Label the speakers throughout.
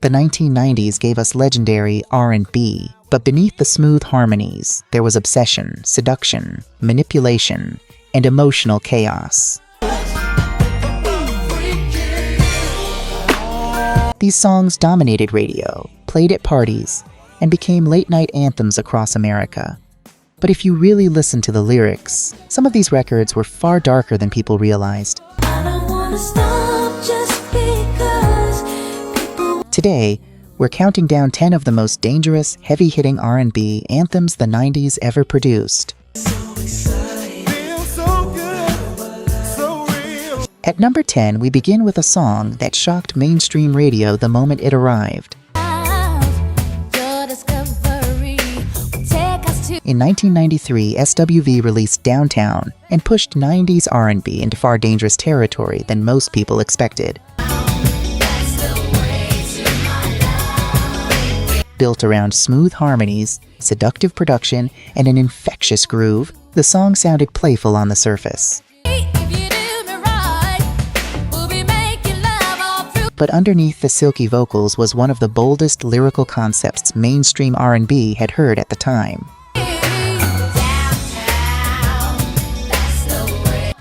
Speaker 1: The 1990s gave us legendary R&B, but beneath the smooth harmonies, there was obsession, seduction, manipulation, and emotional chaos. These songs dominated radio, played at parties, and became late-night anthems across America. But if you really listen to the lyrics, some of these records were far darker than people realized. Today, we're counting down 10 of the most dangerous, heavy-hitting R&B anthems the 90s ever produced. At number 10, we begin with a song that shocked mainstream radio the moment it arrived. In 1993, SWV released Downtown and pushed 90s R&B into far dangerous territory than most people expected. Built around smooth harmonies, seductive production, and an infectious groove, the song sounded playful on the surface. But underneath the silky vocals was one of the boldest lyrical concepts mainstream R&B had heard at the time.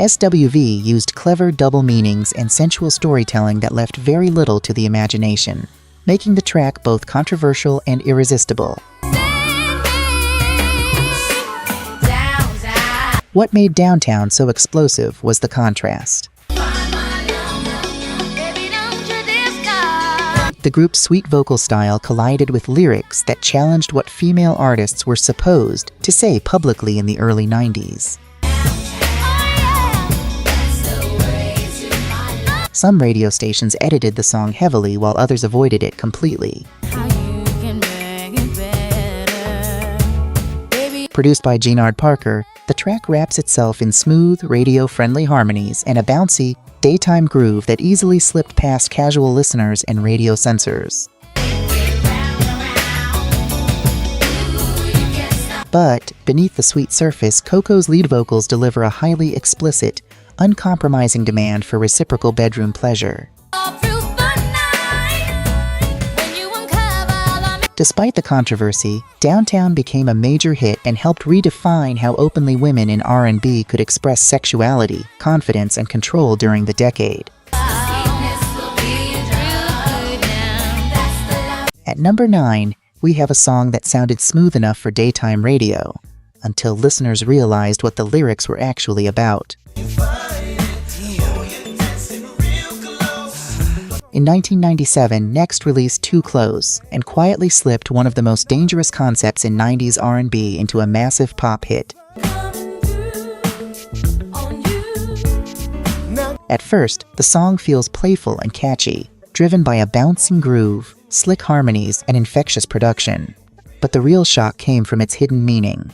Speaker 1: SWV used clever double meanings and sensual storytelling that left very little to the imagination, making the track both controversial and irresistible. What made Downtown so explosive was the contrast. The group's sweet vocal style collided with lyrics that challenged what female artists were supposed to say publicly in the early 90s. Some radio stations edited the song heavily while others avoided it completely. Produced by Gennard Parker, the track wraps itself in smooth, radio-friendly harmonies and a bouncy, daytime groove that easily slipped past casual listeners and radio censors. But beneath the sweet surface, Coco's lead vocals deliver a highly explicit, uncompromising demand for reciprocal bedroom pleasure. Despite the controversy, Downtown became a major hit and helped redefine how openly women in R&B could express sexuality, confidence, and control during the decade. At number 9, we have a song that sounded smooth enough for daytime radio, until listeners realized what the lyrics were actually about. In 1997, Next released Too Close and quietly slipped one of the most dangerous concepts in 90s R&B into a massive pop hit. At first, the song feels playful and catchy, driven by a bouncing groove, slick harmonies, and infectious production. But the real shock came from its hidden meaning.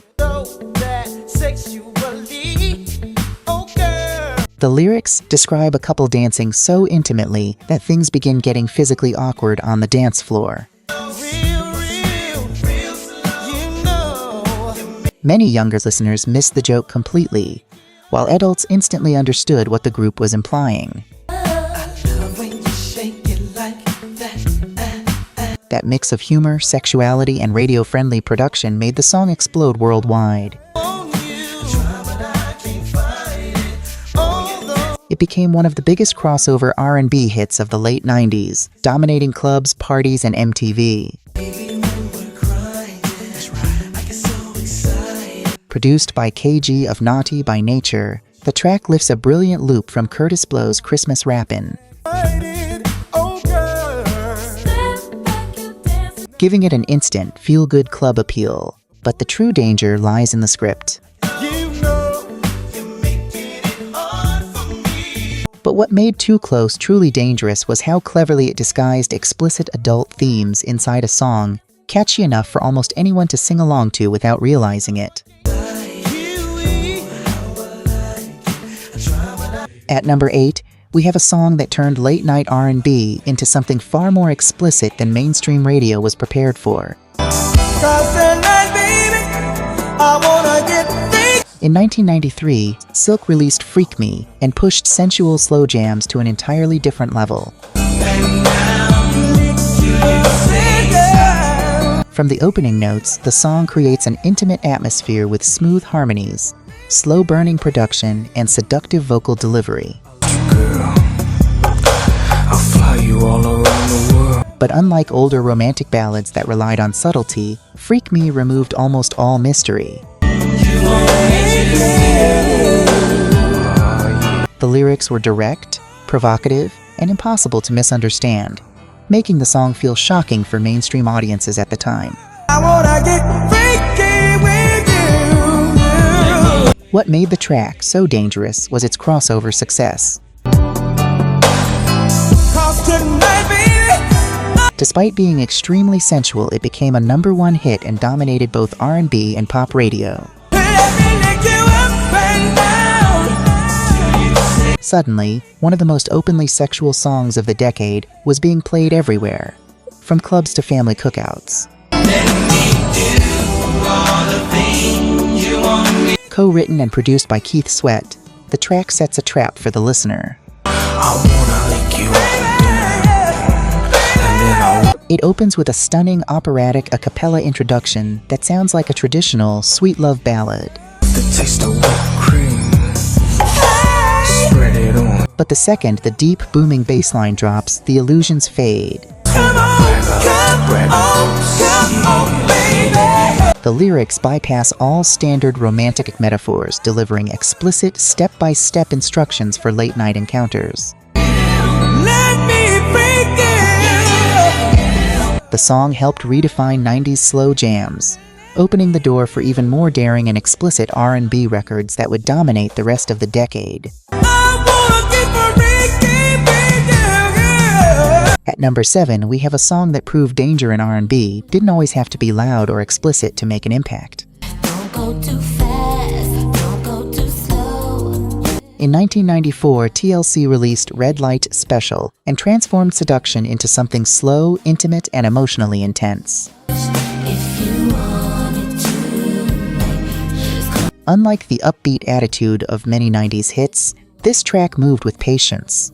Speaker 1: The lyrics describe a couple dancing so intimately that things begin getting physically awkward on the dance floor. Many younger listeners missed the joke completely, while adults instantly understood what the group was implying. That mix of humor, sexuality, and radio-friendly production made the song explode worldwide. It became one of the biggest crossover R&B hits of the late 90s, dominating clubs, parties, and MTV. Produced by KG of Naughty by Nature, the track lifts a brilliant loop from Curtis Blow's Christmas Rappin', giving it an instant, feel-good club appeal. But the true danger lies in the script. But what made Too Close truly dangerous was how cleverly it disguised explicit adult themes inside a song, catchy enough for almost anyone to sing along to without realizing it. At number 8, we have a song that turned late-night R&B into something far more explicit than mainstream radio was prepared for. In 1993, Silk released Freak Me and pushed sensual slow jams to an entirely different level. From the opening notes, the song creates an intimate atmosphere with smooth harmonies, slow-burning production, and seductive vocal delivery.
Speaker 2: Girl, I'll fly you all around the world.
Speaker 1: But unlike older romantic ballads that relied on subtlety, Freak Me removed almost all mystery. The lyrics were direct, provocative, and impossible to misunderstand, making the song feel shocking for mainstream audiences at the time.
Speaker 2: I wanna get freaky with you.
Speaker 1: What made the track so dangerous was its crossover success. Despite being extremely sensual, it became a #1 hit and dominated both R&B and pop radio. Suddenly, one of the most openly sexual songs of the decade was being played everywhere, from clubs to family cookouts. Co-written and produced by Keith Sweat, the track sets a trap for the listener. It opens with a stunning operatic a cappella introduction that sounds like a traditional sweet love ballad. But the second the deep booming bass line drops, the illusions fade. The lyrics bypass all standard romantic metaphors, delivering explicit step-by-step instructions for late-night encounters. The song helped redefine 90s slow jams, opening the door for even more daring and explicit R&B records that would dominate the rest of the decade. At number 7, we have a song that proved danger in R&B didn't always have to be loud or explicit to make an impact.
Speaker 3: Don't go too fast, don't go too slow.
Speaker 1: In 1994, TLC released Red Light Special and transformed seduction into something slow, intimate, and emotionally intense.
Speaker 3: If you wanted to,
Speaker 1: Unlike the upbeat attitude of many 90s hits, this track moved with patience.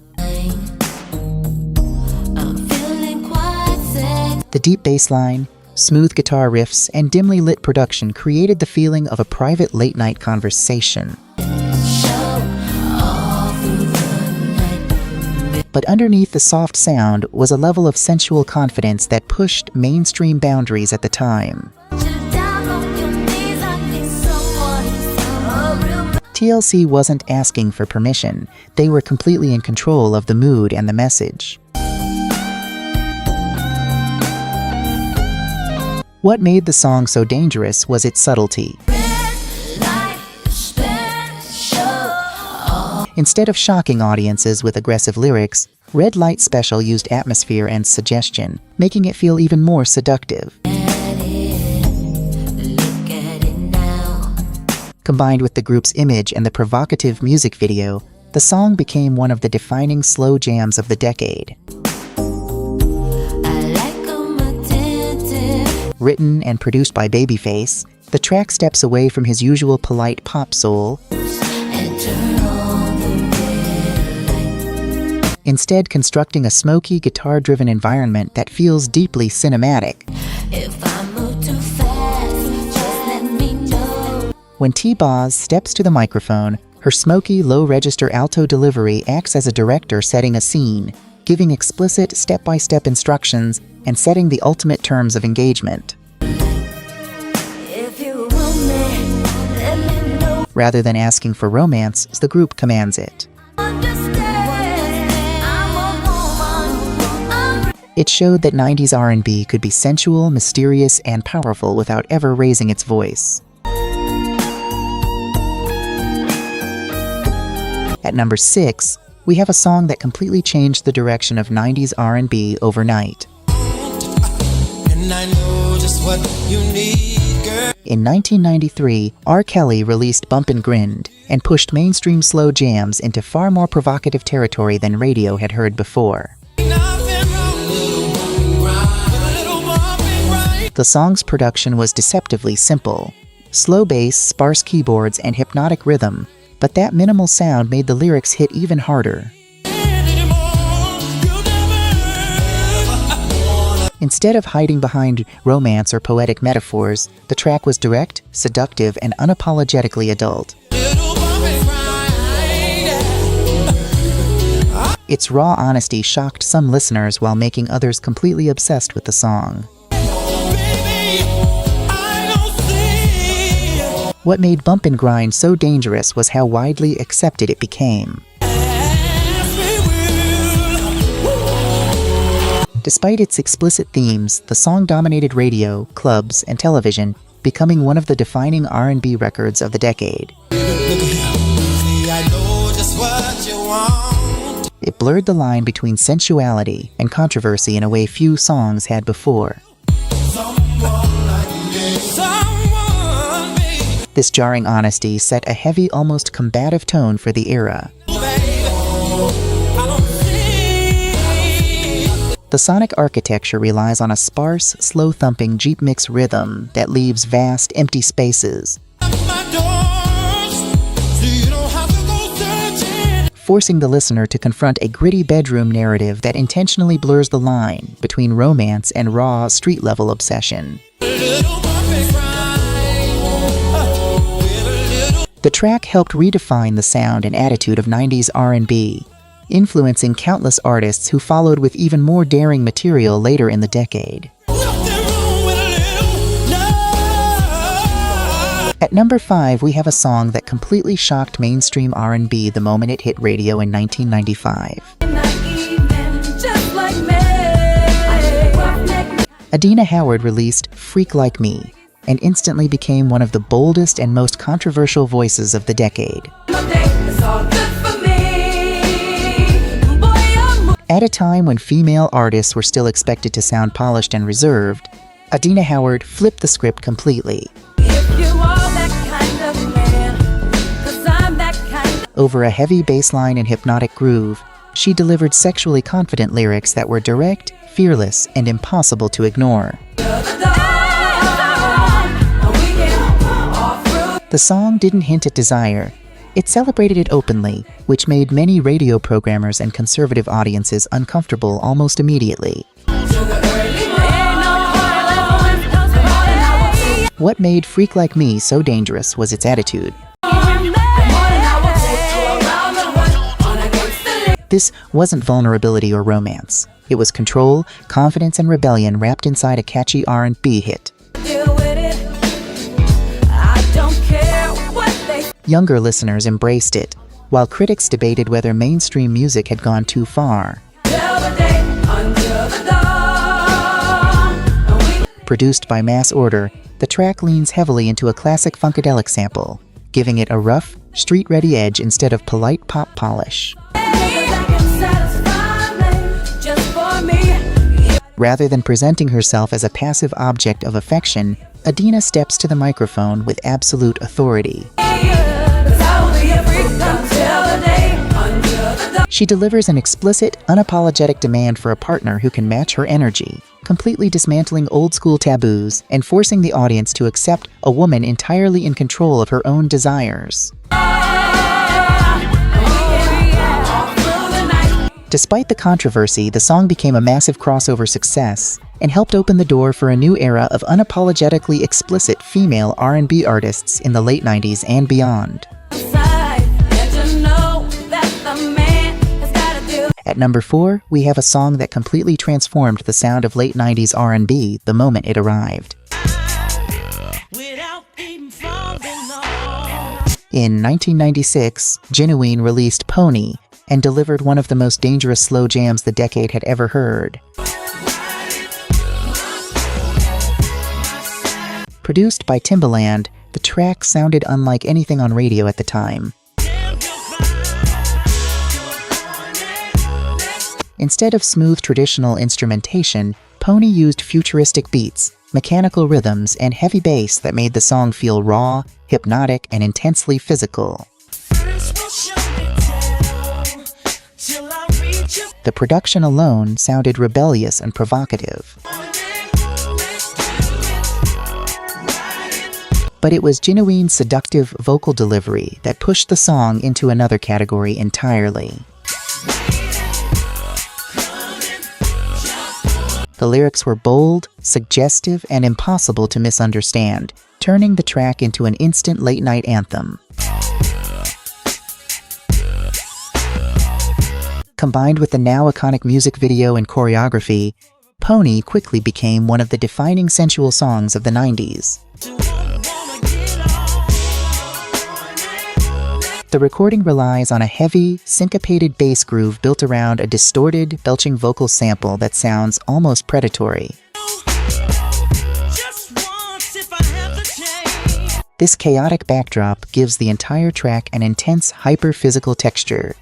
Speaker 1: The deep bass line, smooth guitar riffs, and dimly lit production created the feeling of a private late-night conversation. But underneath the soft sound was a level of sensual confidence that pushed mainstream boundaries at the time. TLC wasn't asking for permission. They were completely in control of the mood and the message. What made the song so dangerous was its subtlety. Instead of shocking audiences with aggressive lyrics, Red Light Special used atmosphere and suggestion, making it feel even more seductive. Combined with the group's image and the provocative music video, the song became one of the defining slow jams of the decade. Written and produced by Babyface, the track steps away from his usual polite pop soul, instead constructing a smoky, guitar-driven environment that feels deeply cinematic.
Speaker 3: if I move too fast, just let me know.
Speaker 1: When T-Boz steps to the microphone, her smoky, low-register alto delivery acts as a director setting a scene, giving explicit step-by-step instructions and setting the ultimate terms of engagement.
Speaker 3: If you want me, let me know.
Speaker 1: Rather than asking for romance, the group commands it. It showed that 90s R&B could be sensual, mysterious, and powerful without ever raising its voice. At number 6, we have a song that completely changed the direction of 90s R&B overnight.
Speaker 2: And I know just what you need, girl.
Speaker 1: In 1993, R. Kelly released Bumpin' Grind and pushed mainstream slow jams into far more provocative territory than radio had heard before. The song's production was deceptively simple. Slow bass, sparse keyboards, and hypnotic rhythm, but that minimal sound made the lyrics hit even harder. Instead of hiding behind romance or poetic metaphors, the track was direct, seductive, and unapologetically adult. Its raw honesty shocked some listeners while making others completely obsessed with the song. What made Bump and Grind so dangerous was how widely accepted it became. Despite its explicit themes, the song dominated radio, clubs, and television, becoming one of the defining R&B records of the decade. It blurred the line between sensuality and controversy in a way few songs had before. This jarring honesty set a heavy, almost combative tone for the era. The sonic architecture relies on a sparse, slow-thumping Jeep mix rhythm that leaves vast, empty spaces, forcing the listener to confront a gritty bedroom narrative that intentionally blurs the line between romance and raw, street-level obsession. The track helped redefine the sound and attitude of 90s R&B, influencing countless artists who followed with even more daring material later in the decade. At number 5, we have a song that completely shocked mainstream R&B the moment it hit radio in 1995. Adina Howard released Freak Like Me, and instantly became one of the boldest and most controversial voices of the decade. At a time when female artists were still expected to sound polished and reserved, Adina Howard flipped the script completely. Over a heavy bass line and hypnotic groove, she delivered sexually confident lyrics that were direct, fearless, and impossible to ignore. The song didn't hint at desire. It celebrated it openly, which made many radio programmers and conservative audiences uncomfortable almost immediately. What made Freak Like Me so dangerous was its attitude. This wasn't vulnerability or romance. It was control, confidence, and rebellion wrapped inside a catchy R&B hit. Younger listeners embraced it, while critics debated whether mainstream music had gone too far. Produced by Mass Order, the track leans heavily into a classic funkadelic sample, giving it a rough, street-ready edge instead of polite pop polish. Rather than presenting herself as a passive object of affection, Adina steps to the microphone with absolute authority. She delivers an explicit, unapologetic demand for a partner who can match her energy, completely dismantling old-school taboos and forcing the audience to accept a woman entirely in control of her own desires. Despite the controversy, the song became a massive crossover success and helped open the door for a new era of unapologetically explicit female R&B artists in the late 90s and beyond. At number 4, we have a song that completely transformed the sound of late 90s R&B the moment it arrived. In 1996, Genuine released Pony and delivered one of the most dangerous slow jams the decade had ever heard. Produced by Timbaland, the track sounded unlike anything on radio at the time. Instead of smooth traditional instrumentation, Pony used futuristic beats, mechanical rhythms, and heavy bass that made the song feel raw, hypnotic, and intensely physical. The production alone sounded rebellious and provocative. But it was Genuine's seductive vocal delivery that pushed the song into another category entirely. The lyrics were bold, suggestive, and impossible to misunderstand, turning the track into an instant late-night anthem. Combined with the now iconic music video and choreography, Pony quickly became one of the defining sensual songs of the 90s. The recording relies on a heavy, syncopated bass groove built around a distorted, belching vocal sample that sounds almost predatory. This chaotic backdrop gives the entire track an intense, hyper-physical texture.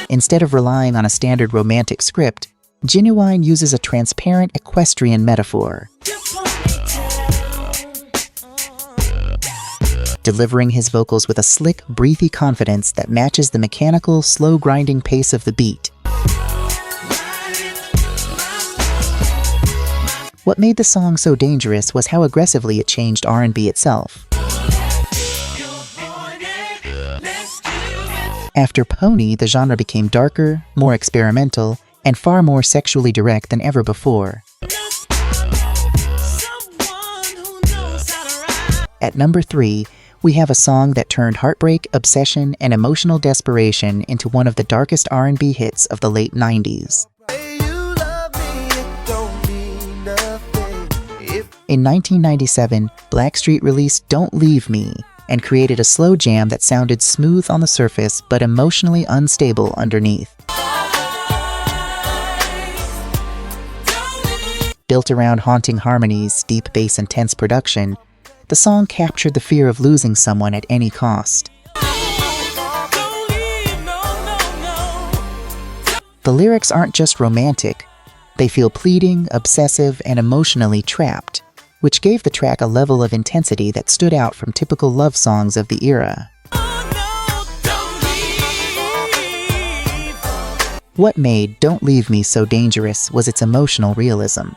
Speaker 1: Instead of relying on a standard romantic script, Genuine uses a transparent equestrian metaphor, delivering his vocals with a slick, breathy confidence that matches the mechanical, slow-grinding pace of the beat. What made the song so dangerous was how aggressively it changed R&B itself. After Pony, the genre became darker, more experimental, and far more sexually direct than ever before. At number 3, we have a song that turned heartbreak, obsession, and emotional desperation into one of the darkest R&B hits of the late 90s. In 1997, Blackstreet released Don't Leave Me and created a slow jam that sounded smooth on the surface but emotionally unstable underneath. Built around haunting harmonies, deep bass, and tense production, the song captured the fear of losing someone at any cost. The lyrics aren't just romantic, they feel pleading, obsessive, and emotionally trapped, which gave the track a level of intensity that stood out from typical love songs of the era. What made Don't Leave Me so dangerous was its emotional realism.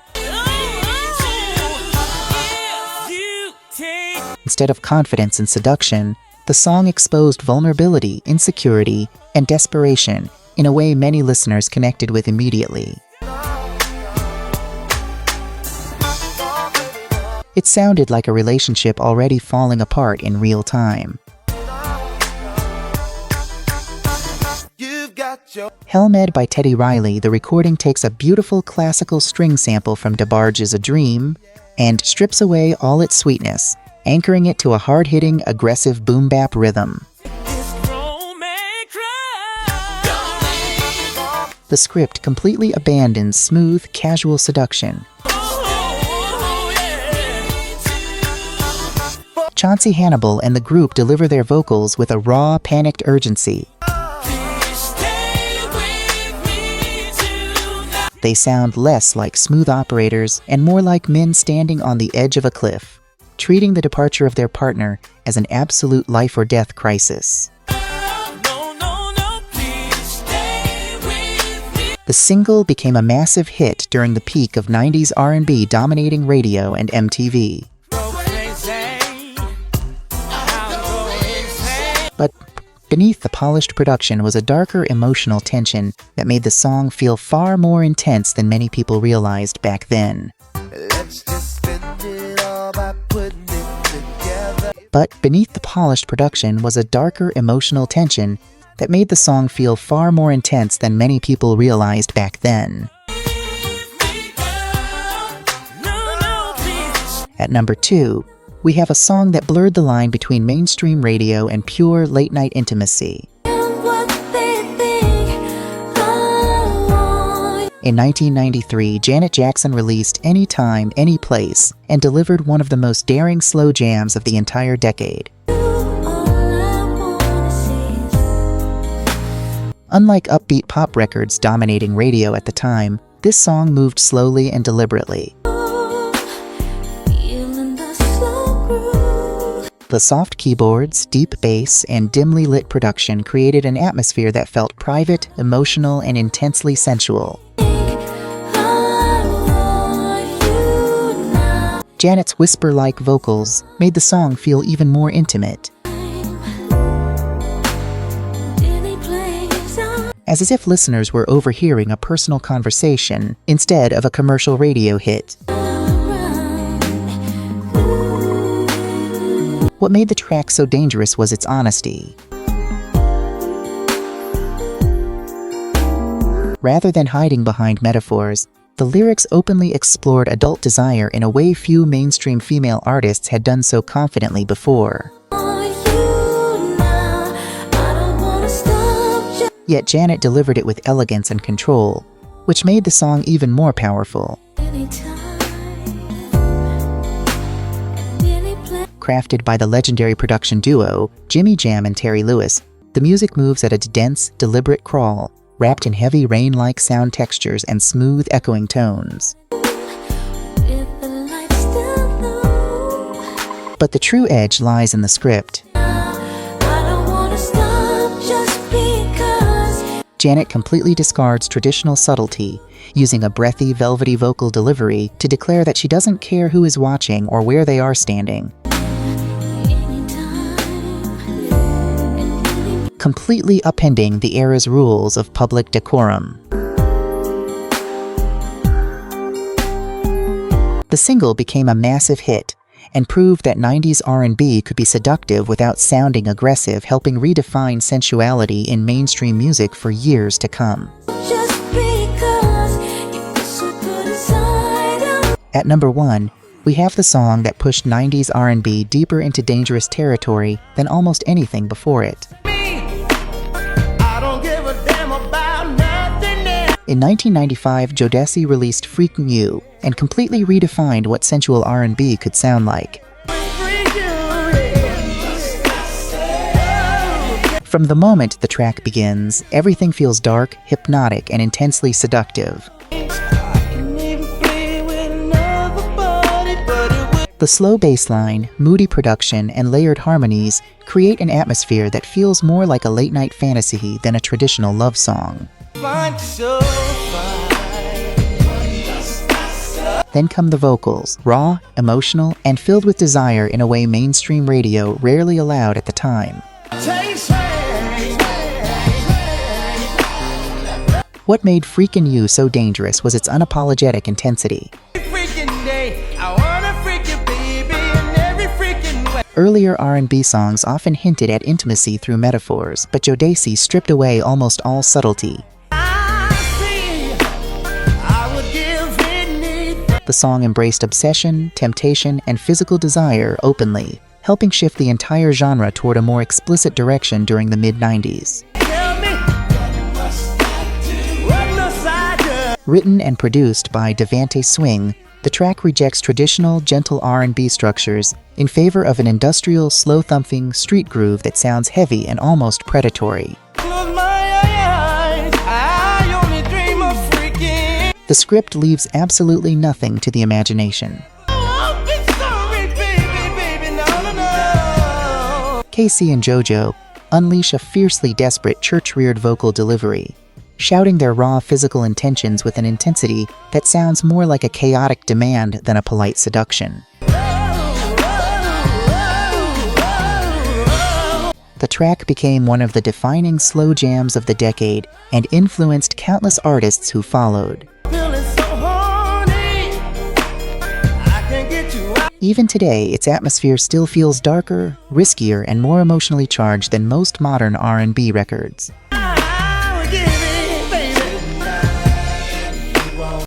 Speaker 1: Instead of confidence and seduction, the song exposed vulnerability, insecurity, and desperation in a way many listeners connected with immediately. It sounded like a relationship already falling apart in real time. Helmed by Teddy Riley, the recording takes a beautiful classical string sample from DeBarge's A Dream and strips away all its sweetness, anchoring it to a hard-hitting, aggressive boom-bap rhythm. The script completely abandons smooth, casual seduction. Chauncey Hannibal and the group deliver their vocals with a raw, panicked urgency. They sound less like smooth operators and more like men standing on the edge of a cliff, treating the departure of their partner as an absolute life-or-death crisis. The single became a massive hit during the peak of 90s R&B dominating radio and MTV. But beneath the polished production was a darker emotional tension that made the song feel far more intense than many people realized back then. But beneath the polished production was a darker emotional tension that made the song feel far more intense than many people realized back then. At number 2, we have a song that blurred the line between mainstream radio and pure late-night intimacy. In 1993, Janet Jackson released Anytime, Anyplace, and delivered one of the most daring slow jams of the entire decade. Unlike upbeat pop records dominating radio at the time, this song moved slowly and deliberately. The soft keyboards, deep bass, and dimly lit production created an atmosphere that felt private, emotional, and intensely sensual. Janet's whisper-like vocals made the song feel even more intimate. as if listeners were overhearing a personal conversation instead of a commercial radio hit. What made the track so dangerous was its honesty. Rather than hiding behind metaphors, the lyrics openly explored adult desire in a way few mainstream female artists had done so confidently before. Yet Janet delivered it with elegance and control, which made the song even more powerful. Crafted by the legendary production duo, Jimmy Jam and Terry Lewis, the music moves at a dense, deliberate crawl, wrapped in heavy rain-like sound textures and smooth, echoing tones. But the true edge lies in the script. Janet completely discards traditional subtlety, using a breathy, velvety vocal delivery to declare that she doesn't care who is watching or where they are standing. Completely upending the era's rules of public decorum. The single became a massive hit and proved that 90s R&B could be seductive without sounding aggressive, helping redefine sensuality in mainstream music for years to come. At number 1, we have the song that pushed 90s R&B deeper into dangerous territory than almost anything before it. In 1995, Jodeci released Freakin' You and completely redefined what sensual R&B could sound like. From the moment the track begins, everything feels dark, hypnotic, and intensely seductive. The slow bass line, moody production, and layered harmonies create an atmosphere that feels more like a late-night fantasy than a traditional love song. Then come the vocals, raw, emotional, and filled with desire in a way mainstream radio rarely allowed at the time. What made Freakin' You so dangerous was its unapologetic intensity. Earlier R&B songs often hinted at intimacy through metaphors, but Jodeci stripped away almost all subtlety. The song embraced obsession, temptation, and physical desire openly, helping shift the entire genre toward a more explicit direction during the mid-90s. Written and produced by Devante Swing, the track rejects traditional, gentle R&B structures in favor of an industrial, slow-thumping street groove that sounds heavy and almost predatory. The script leaves absolutely nothing to the imagination. Casey and JoJo unleash a fiercely desperate church-reared vocal delivery, shouting their raw physical intentions with an intensity that sounds more like a chaotic demand than a polite seduction. The track became one of the defining slow jams of the decade and influenced countless artists who followed. Even today, its atmosphere still feels darker, riskier, and more emotionally charged than most modern R&B records.